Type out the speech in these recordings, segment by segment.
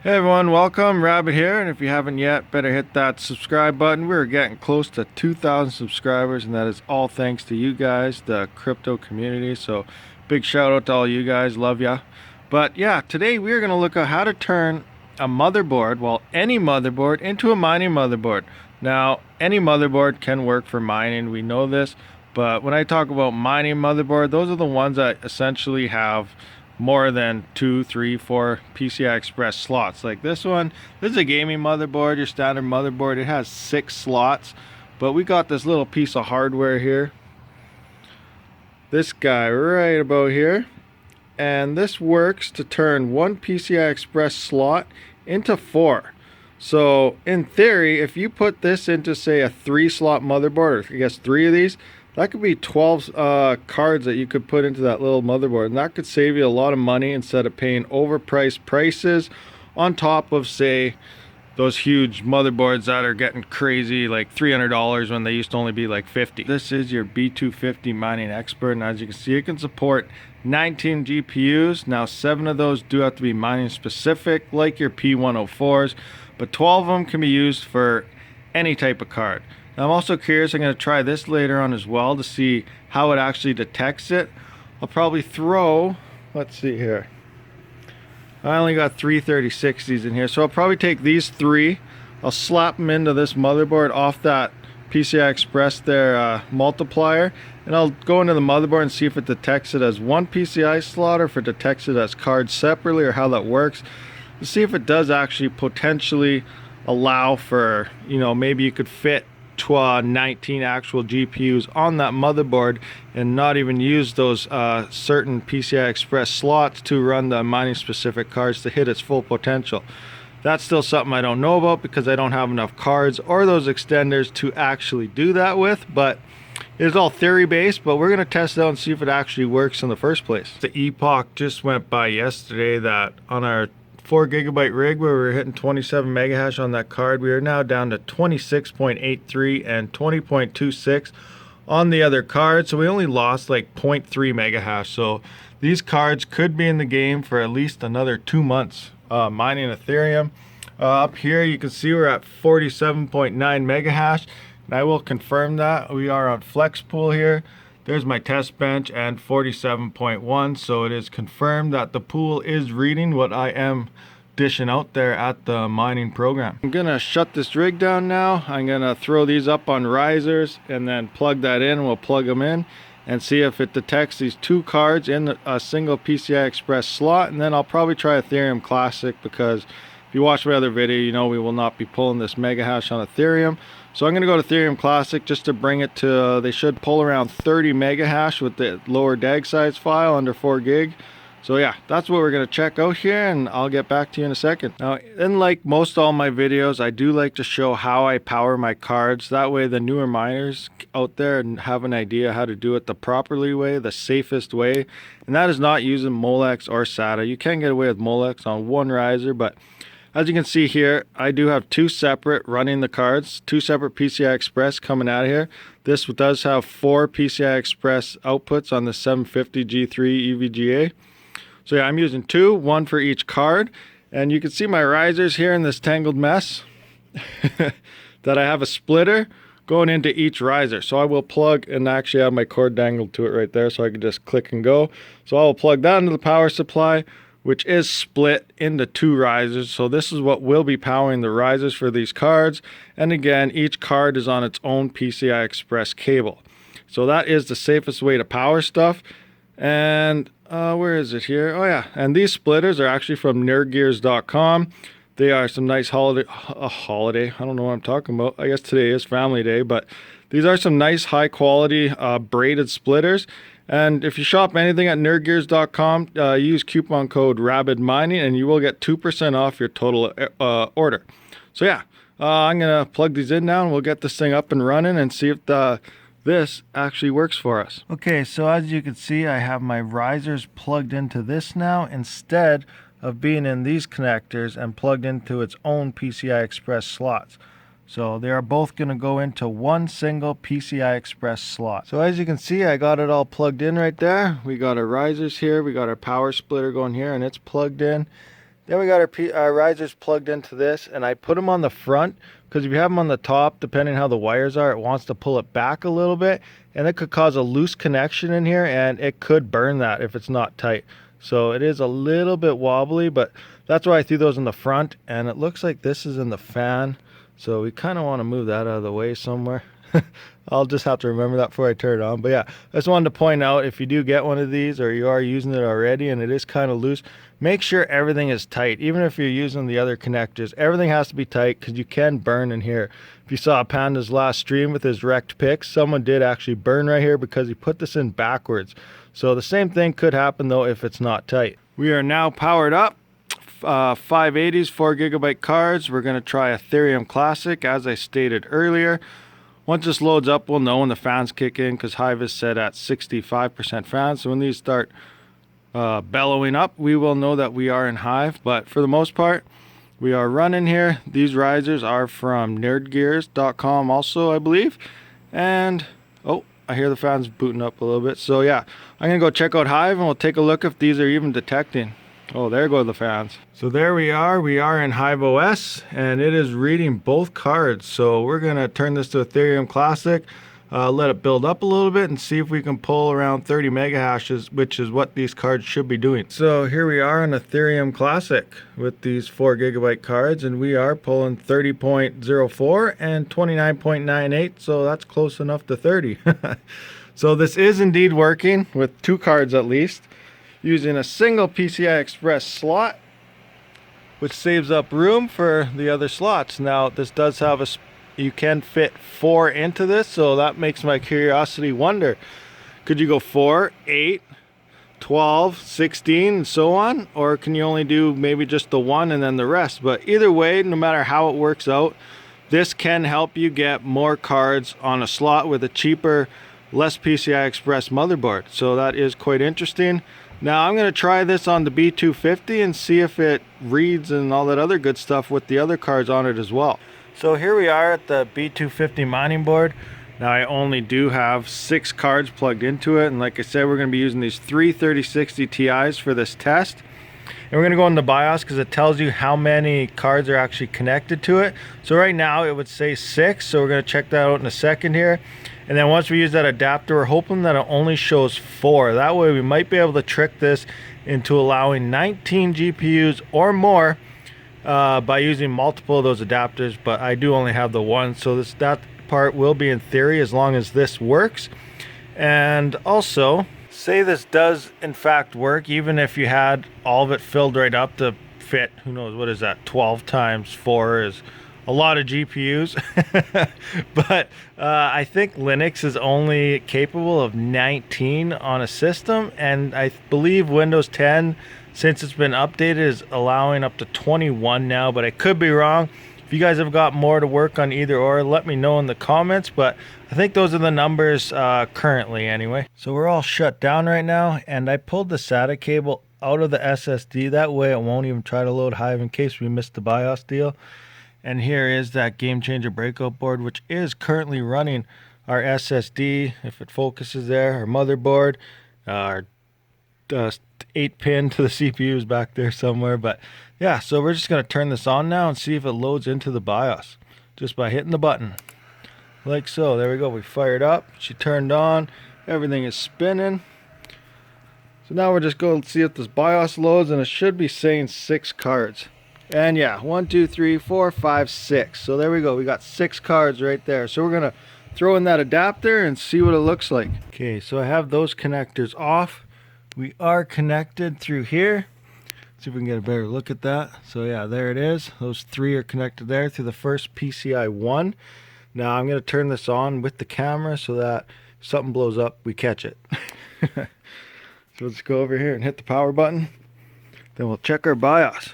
Hey everyone, welcome. Rabid here, and if you haven't yet, better hit that subscribe button. We're getting close to 2,000 subscribers, and that is all thanks to you guys, the crypto community. So big shout out to all you guys, love ya. But yeah, today we're going to look at how to turn a motherboard, well, any motherboard, into a mining motherboard. Now, any motherboard can work for mining, we know this, but when I talk about mining motherboard, those are the ones that essentially have more than 2, 3, 4 PCI Express slots. Like this one, this is a gaming motherboard, your standard motherboard. It has 6 slots, but we got this little piece of hardware here, this guy right about here, and this works to turn one PCI Express slot into 4. So in theory, if you put this into, say, a 3-slot motherboard, or I guess 3 of these, that could be 12 cards that you could put into that little motherboard, and that could save you a lot of money instead of paying overpriced prices on top of, say, those huge motherboards that are getting crazy, like $300 when they used to only be like $50. This is your B250 mining expert, and as you can see, it can support 19 GPUs. Now 7 of those do have to be mining specific, like your P104s, but 12 of them can be used for any type of card. Now, I'm also curious, I'm going to try this later on as well to see how it actually detects it. I'll probably throw, let's see here, I only got 3 3060s in here, so I'll probably take these 3, I'll slap them into this motherboard off that PCI Express there multiplier, and I'll go into the motherboard and see if it detects it as one PCI slot or if it detects it as cards separately, or how that works, to see if it does actually potentially allow for, you know, maybe you could fit 19 actual GPUs on that motherboard and not even use those certain PCI Express slots to run the mining specific cards to hit its full potential. That's still something I don't know about because I don't have enough cards or those extenders to actually do that with, but it's all theory based, but we're going to test it out and see if it actually works in the first place. The epoch just went by yesterday that on our 4GB rig where we were hitting 27 megahash on that card, we are now down to 26.83 and 20.26 on the other card, so we only lost like 0.3 megahash. So these cards could be in the game for at least another 2 months mining Ethereum. Up here you can see we're at 47.9 megahash, and I will confirm that we are on FlexPool here. There's my test bench and 47.1, so it is confirmed that the pool is reading what I am dishing out there at the mining program. I'm gonna shut this rig down now. I'm gonna throw these up on risers and then plug that in. We'll plug them in and see if it detects these 2 cards in a single PCI Express slot, and then I'll probably try Ethereum Classic, because if you watch my other video, you know we will not be pulling this mega hash on Ethereum. So I'm going to go to Ethereum Classic just to bring it to, they should pull around 30 mega hash with the lower DAG size file under 4 gig. So yeah, that's what we're going to check out here, and I'll get back to you in a second. Now, like most all my videos, I do like to show how I power my cards. That way the newer miners out there have an idea how to do it the properly way, the safest way. And that is not using Molex or SATA. You can get away with Molex on one riser, but as you can see here, I do have 2 separate running the cards, 2 separate PCI Express coming out of here. This does have 4 PCI Express outputs on the 750 G3 EVGA. So yeah, I'm using 2, 1 for each card. And you can see my risers here in this tangled mess that I have a splitter going into each riser. So I will plug, and actually have my cord dangled to it right there, so I can just click and go. So I will plug that into the power supply, which is split into 2 risers. So this is what will be powering the risers for these cards. And again, each card is on its own PCI Express cable. So that is the safest way to power stuff. And where is it here? Oh yeah, and these splitters are actually from nerdgears.com. They are some nice holiday, I don't know what I'm talking about. I guess today is Family Day, but these are some nice high quality braided splitters. And if you shop anything at nerdgears.com, use coupon code Rabid Mining and you will get 2% off your total order. So yeah, I'm going to plug these in now and we'll get this thing up and running and see if this actually works for us. Okay, so as you can see, I have my risers plugged into this now instead of being in these connectors and plugged into its own PCI Express slots. So they are both going to go into one single PCI Express slot. So as you can see, I got it all plugged in right there. We got our risers here, we got our power splitter going here, and it's plugged in Then we got our risers plugged into this, and I put them on the front because if you have them on the top, depending how the wires are, it wants to pull it back a little bit, and it could cause a loose connection in here, and it could burn that if it's not tight. So it is a little bit wobbly, but that's why I threw those in the front, and it looks like this is in the fan, so we kind of want to move that out of the way somewhere. I'll just have to remember that before I turn it on. But yeah, I just wanted to point out, if you do get one of these or you are using it already and it is kind of loose, make sure everything is tight. Even if you're using the other connectors, everything has to be tight because you can burn in here. If you saw Panda's last stream with his wrecked picks, someone did actually burn right here because he put this in backwards. So the same thing could happen though if it's not tight. We are now powered up. 580s, 4GB cards. We're going to try Ethereum Classic as I stated earlier. Once this loads up, we'll know when the fans kick in because Hive is set at 65% fans. So when these start bellowing up, we will know that we are in Hive. But for the most part, we are running here. These risers are from nerdgears.com also, I believe. And, oh, I hear the fans booting up a little bit. So yeah, I'm going to go check out Hive and we'll take a look if these are even detecting. Oh, there go the fans. So there we are in Hive OS, and it is reading both cards. So we're gonna turn this to Ethereum Classic, let it build up a little bit and see if we can pull around 30 mega hashes, which is what these cards should be doing. So here we are in Ethereum Classic with these 4GB cards, and we are pulling 30.04 and 29.98, so that's close enough to 30. So this is indeed working with 2 cards at least, using a single PCI Express slot, which saves up room for the other slots. Now this does have you can fit 4 into this, so that makes my curiosity wonder, could you go 4, 8, 12, 16 and so on, or can you only do maybe just the 1 and then the rest? But either way, no matter how it works out, this can help you get more cards on a slot with a cheaper, less PCI Express motherboard. So that is quite interesting. Now I'm going to try this on the B250 and see if it reads and all that other good stuff with the other cards on it as well. So here we are at the B250 mining board. Now I only do have 6 cards plugged into it, and like I said, we're going to be using these 3 3060 Ti's for this test. And we're going to go into BIOS because it tells you how many cards are actually connected to it. So right now it would say 6, so we're going to check that out in a second here. And then once we use that adapter, we're hoping that it only shows 4. That way we might be able to trick this into allowing 19 GPUs or more by using multiple of those adapters. But I do only have the 1, so that part will be in theory as long as this works. And also, say this does in fact work, even if you had all of it filled right up to fit, who knows, what is that, 12 times 4 is a lot of GPUs. But I think Linux is only capable of 19 on a system, and I believe Windows 10, since it's been updated, is allowing up to 21 now, but I could be wrong. If you guys have got more to work on either or, let me know in the comments, but I think those are the numbers currently anyway. So we're all shut down right now, and I pulled the SATA cable out of the SSD. That way it won't even try to load Hive in case we missed the BIOS deal. And here is that Game Changer breakout board, which is currently running our SSD, if it focuses there, our motherboard, our 8-pin to the CPU is back there somewhere. But yeah, so we're just going to turn this on now and see if it loads into the BIOS just by hitting the button. Like so. There we go. We fired up. She turned on. Everything is spinning. So now we're just going to see if this BIOS loads, and it should be saying 6 cards. And yeah, 1, 2, 3, 4, 5, 6. So there we go. We got 6 cards right there. So we're going to throw in that adapter and see what it looks like. Okay, so I have those connectors off. We are connected through here. See if we can get a better look at that. So yeah, there it is. Those 3 are connected there through the first PCI 1. Now I'm going to turn this on with the camera so that if something blows up, we catch it. So let's go over here and hit the power button. Then we'll check our BIOS.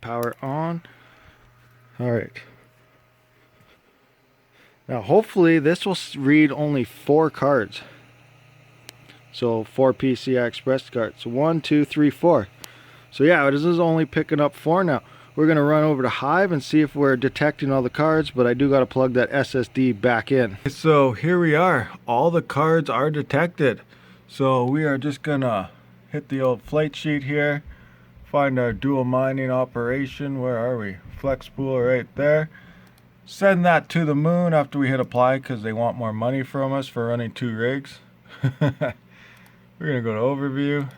Power on. Alright. Now hopefully this will read only 4 cards. So 4 PCI Express cards. 1, 2, 3, 4. So yeah, this is only picking up 4 now. We're going to run over to Hive and see if we're detecting all the cards, but I do got to plug that SSD back in. So here we are. All the cards are detected. So we are just going to hit the old flight sheet here. Find our dual mining operation. Where are we? Flex pool right there. Send that to the moon after we hit apply because they want more money from us for running 2 rigs. We're going to go to overview.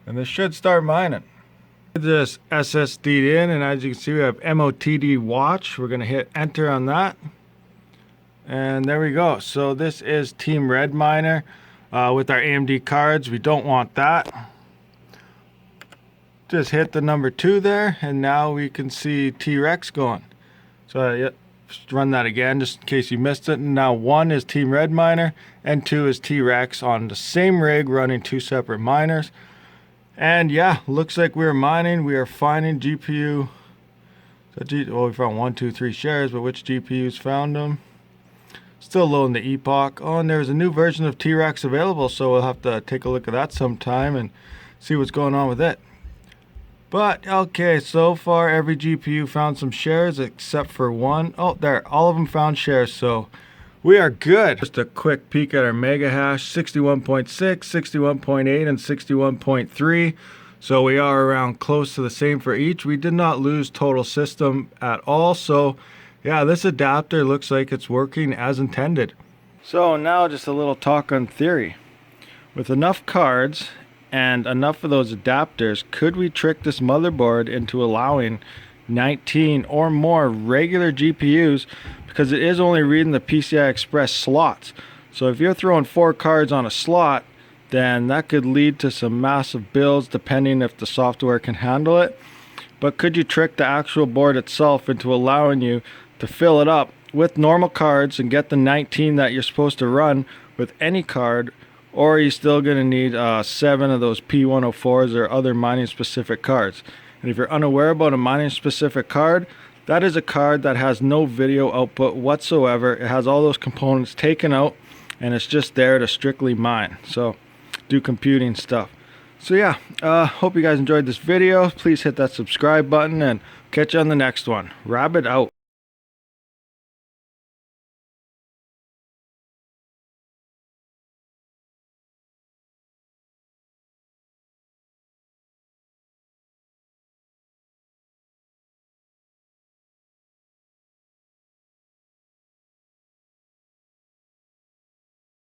And this should start mining. Just SSD'd in, and as you can see we have MOTD watch. We're going to hit enter on that. And there we go. So this is Team Red Miner with our AMD cards. We don't want that. Just hit the number 2 there, and now we can see T-Rex going. So yeah, just run that again just in case you missed it. And now 1 is Team Red Miner and 2 is T-Rex on the same rig running 2 separate miners. And yeah, looks like we're mining. We are finding GPU. Well, we found 1, 2, 3 shares, but which GPUs found them? Still loading the epoch. Oh, and there's a new version of T-Rex available, so we'll have to take a look at that sometime and see what's going on with it. But okay, so far every GPU found some shares except for 1. Oh, there, all of them found shares, so we are good. Just a quick peek at our mega hash: 61.6, 61.8, and 61.3. So we are around close to the same for each. We did not lose total system at all, so yeah, this adapter looks like it's working as intended. So now just a little talk on theory. With enough cards and enough of those adapters, could we trick this motherboard into allowing 19 or more regular GPUs, because it is only reading the PCI Express slots. So if you're throwing 4 cards on a slot, then that could lead to some massive builds depending if the software can handle it. But could you trick the actual board itself into allowing you to fill it up with normal cards and get the 19 that you're supposed to run with any card? Or are you still going to need 7 of those P104s or other mining specific cards? And if you're unaware about a mining specific card, that is a card that has no video output whatsoever. It has all those components taken out and it's just there to strictly mine, so do computing stuff. So yeah, hope you guys enjoyed this video. Please hit that subscribe button and catch you on the next one. Rabid out.